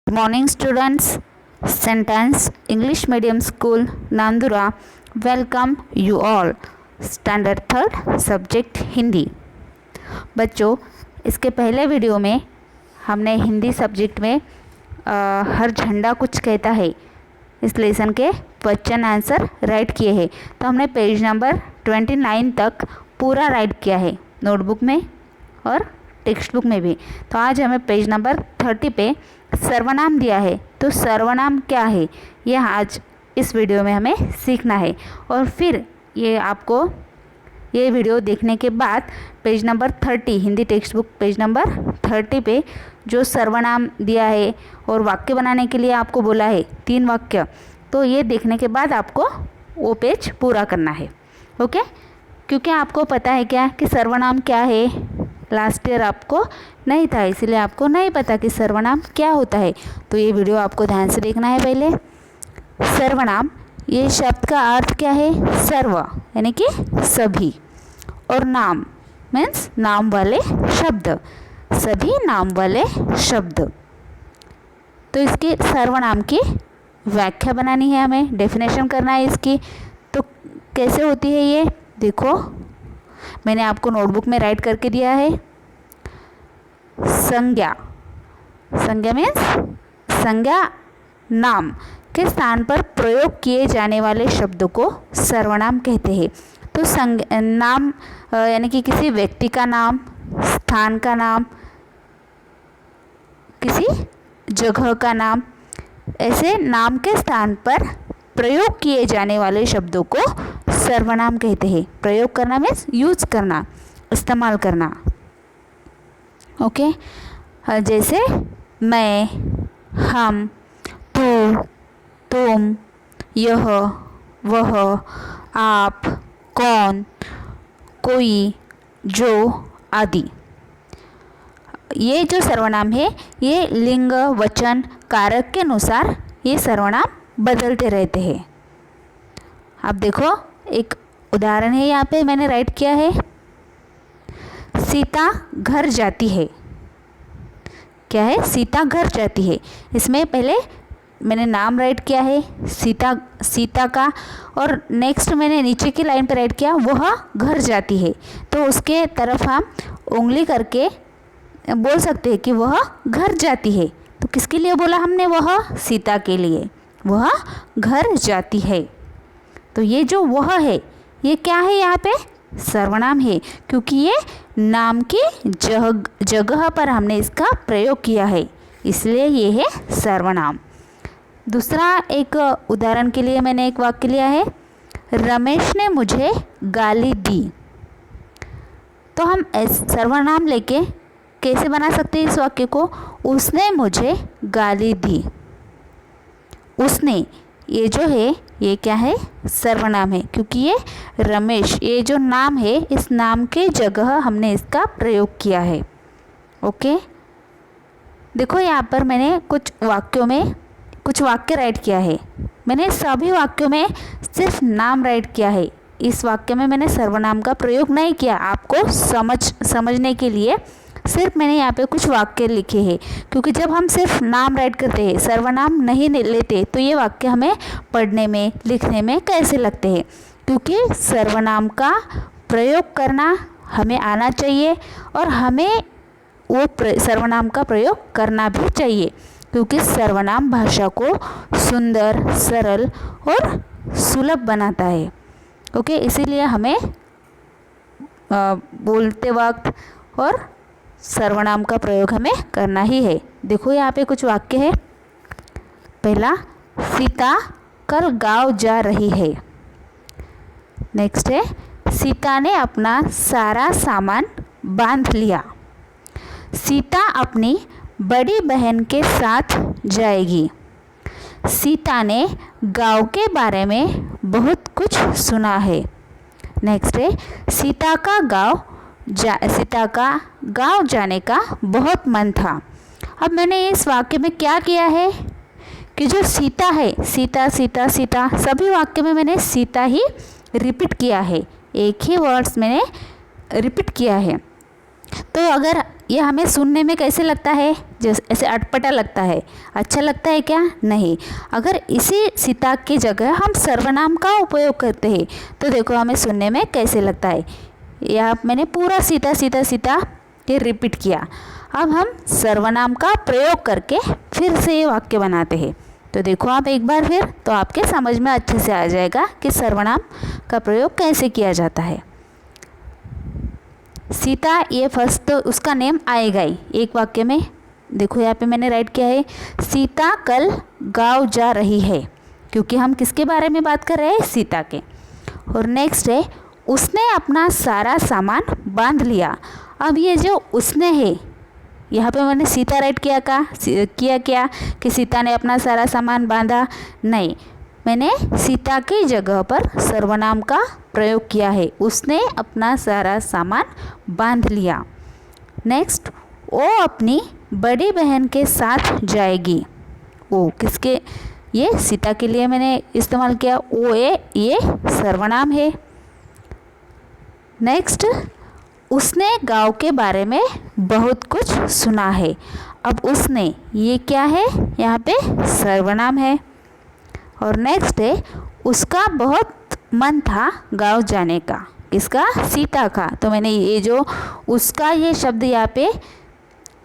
Good morning students. Sentence English Medium School Nandura welcome you all. Standard 3rd Subject Hindi. बच्चों, इसके पहले video में हमने हिंदी सब्जेक्ट में हर झंडा कुछ कहता है इस लेसन के क्वेश्चन आंसर राइट किए हैं। तो हमने पेज नंबर 29 तक पूरा राइट किया है नोटबुक में और टेक्स्ट बुक में भी। तो आज हमें पेज नंबर 30 पे सर्वनाम दिया है। तो सर्वनाम क्या है ये आज इस वीडियो में हमें सीखना है। और फिर ये आपको ये वीडियो देखने के बाद page number 30 Hindi text book page number 30 पे जो सर्वनाम दिया है और वाक्य बनाने के लिए आपको बोला है 3 वाक्य, तो ये देखने के बाद आपको वो पेज पूरा करना है। ओके, क्योंकि आपको पता है क्या कि सर्वनाम क्या है, लास्ट ईयर आपको नहीं था, इसलिए आपको नहीं पता कि सर्वनाम क्या होता है। तो ये वीडियो आपको ध्यान से देखना है। पहले सर्वनाम, ये शब्द का अर्थ क्या है? सर्व यानी कि सभी, और नाम मीन्स नाम वाले शब्द, सभी नाम वाले शब्द। तो इसके सर्वनाम की व्याख्या बनानी है, हमें डेफिनेशन करना है इसकी। तो कैसे होती है ये देखो, मैंने आपको नोटबुक में राइट करके दिया है। संज्ञा, संज्ञा मीन्स संज्ञा नाम के स्थान पर प्रयोग किए जाने वाले शब्दों को सर्वनाम कहते हैं। तो नाम यानी कि किसी व्यक्ति का नाम, स्थान का नाम, किसी जगह का नाम, ऐसे नाम के स्थान पर प्रयोग किए जाने वाले शब्दों को सर्वनाम कहते हैं। प्रयोग करना मीन्स यूज करना, इस्तेमाल करना। ओके, जैसे मैं, हम, तू, तुम, यह, वह, आप, कौन, कोई, जो आदि। ये जो सर्वनाम है ये लिंग, वचन, कारक के अनुसार ये सर्वनाम बदलते रहते हैं। आप देखो, एक उदाहरण है यहाँ पे मैंने राइट किया है, सीता घर जाती है। क्या है? सीता घर जाती है। इसमें पहले मैंने नाम राइट किया है सीता का, और नेक्स्ट मैंने नीचे की लाइन पर राइट किया वह घर जाती है। तो उसके तरफ हम उंगली करके बोल सकते हैं कि वह घर जाती है। तो किसके लिए बोला हमने? वह सीता के लिए, वह घर जाती है। तो ये जो वह है ये क्या है? यहाँ पे सर्वनाम है, क्योंकि ये नाम की जगह पर हमने इसका प्रयोग किया है, इसलिए ये है सर्वनाम। दूसरा एक उदाहरण के लिए मैंने एक वाक्य लिया है, रमेश ने मुझे गाली दी। तो हम सर्वनाम लेके कैसे बना सकते हैं इस वाक्य को? उसने मुझे गाली दी। उसने, ये जो है ये क्या है? सर्वनाम है, क्योंकि ये रमेश, ये जो नाम है इस नाम के जगह हमने इसका प्रयोग किया है। ओके, देखो यहाँ पर मैंने कुछ वाक्यों में कुछ वाक्य राइट किया है। मैंने सभी वाक्यों में सिर्फ नाम राइट किया है। इस वाक्य में मैंने सर्वनाम का प्रयोग नहीं किया। आपको समझने के लिए सिर्फ मैंने यहाँ पे कुछ वाक्य लिखे हैं, क्योंकि जब हम सिर्फ नाम राइट करते हैं, सर्वनाम नहीं लेते, तो ये वाक्य हमें पढ़ने में, लिखने में कैसे लगते हैं। क्योंकि सर्वनाम का प्रयोग करना हमें आना चाहिए और हमें वो सर्वनाम का प्रयोग करना भी चाहिए, क्योंकि सर्वनाम भाषा को सुंदर, सरल और सुलभ बनाता है। ओके, इसीलिए हमें बोलते वक्त और सर्वनाम का प्रयोग हमें करना ही है। देखो यहाँ पे कुछ वाक्य है। पहला, सीता कल गांव जा रही है। नेक्स्ट है, सीता ने अपना सारा सामान बांध लिया। सीता अपनी बड़ी बहन के साथ जाएगी। सीता ने गांव के बारे में बहुत कुछ सुना है। नेक्स्ट है, सीता का गांव जाने का बहुत मन था। अब मैंने इस वाक्य में क्या किया है कि जो सीता है, सीता सीता सीता, सभी वाक्य में मैंने सीता ही रिपीट किया है, एक ही वर्ड्स मैंने रिपीट किया है। तो अगर ये हमें सुनने में कैसे लगता है जैसे ऐसे अटपटा लगता है, अच्छा लगता है क्या? नहीं। अगर इसी सीता की जगह हम सर्वनाम का उपयोग करते हैं तो देखो हमें सुनने में कैसे लगता है। यहाँ मैंने पूरा सीता सीता सीता ये रिपीट किया। अब हम सर्वनाम का प्रयोग करके फिर से ये वाक्य बनाते हैं। तो देखो आप एक बार फिर, तो आपके समझ में अच्छे से आ जाएगा कि सर्वनाम का प्रयोग कैसे किया जाता है। सीता, ये फर्स्ट तो उसका नेम आएगा ही एक वाक्य में। देखो यहाँ पे मैंने राइट किया है, सीता कल गाँव जा रही है, क्योंकि हम किसके बारे में बात कर रहे हैं? सीता के। और नेक्स्ट है, उसने अपना सारा सामान बांध लिया। अब ये जो उसने है, यहाँ पे मैंने सीता राइट किया क्या कि सीता ने अपना सारा सामान बांधा? नहीं, मैंने सीता की जगह पर सर्वनाम का प्रयोग किया है। उसने अपना सारा सामान बांध लिया। नेक्स्ट, वो अपनी बड़ी बहन के साथ जाएगी। वो किसके? ये सीता के लिए मैंने इस्तेमाल किया। वो ये सर्वनाम है। नेक्स्ट, उसने गांव के बारे में बहुत कुछ सुना है। अब उसने, ये क्या है? यहाँ पे सर्वनाम है। और नेक्स्ट है, उसका बहुत मन था गांव जाने का। किसका? सीता का। तो मैंने ये जो उसका ये शब्द यहाँ पे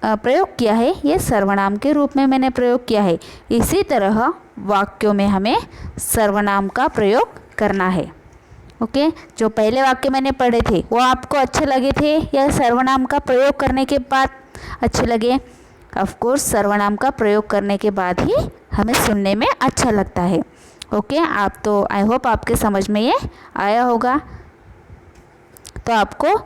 प्रयोग किया है, ये सर्वनाम के रूप में मैंने प्रयोग किया है। इसी तरह वाक्यों में हमें सर्वनाम का प्रयोग करना है। ओके, जो पहले वाक्य मैंने पढ़े थे वो आपको अच्छे लगे थे या सर्वनाम का प्रयोग करने के बाद अच्छे लगे? ऑफ कोर्स सर्वनाम का प्रयोग करने के बाद ही हमें सुनने में अच्छा लगता है। ओके, आप तो आई होप आपके समझ में ये आया होगा। तो आपको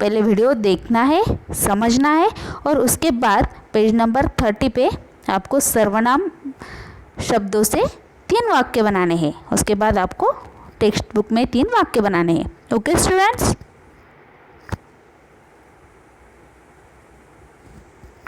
पहले वीडियो देखना है, समझना है, और उसके बाद पेज नंबर 30 पे आपको सर्वनाम शब्दों से 3 वाक्य बनाने हैं। उसके बाद आपको टेक्स्ट बुक में 3 वाक्य बनाने हैं। Okay students.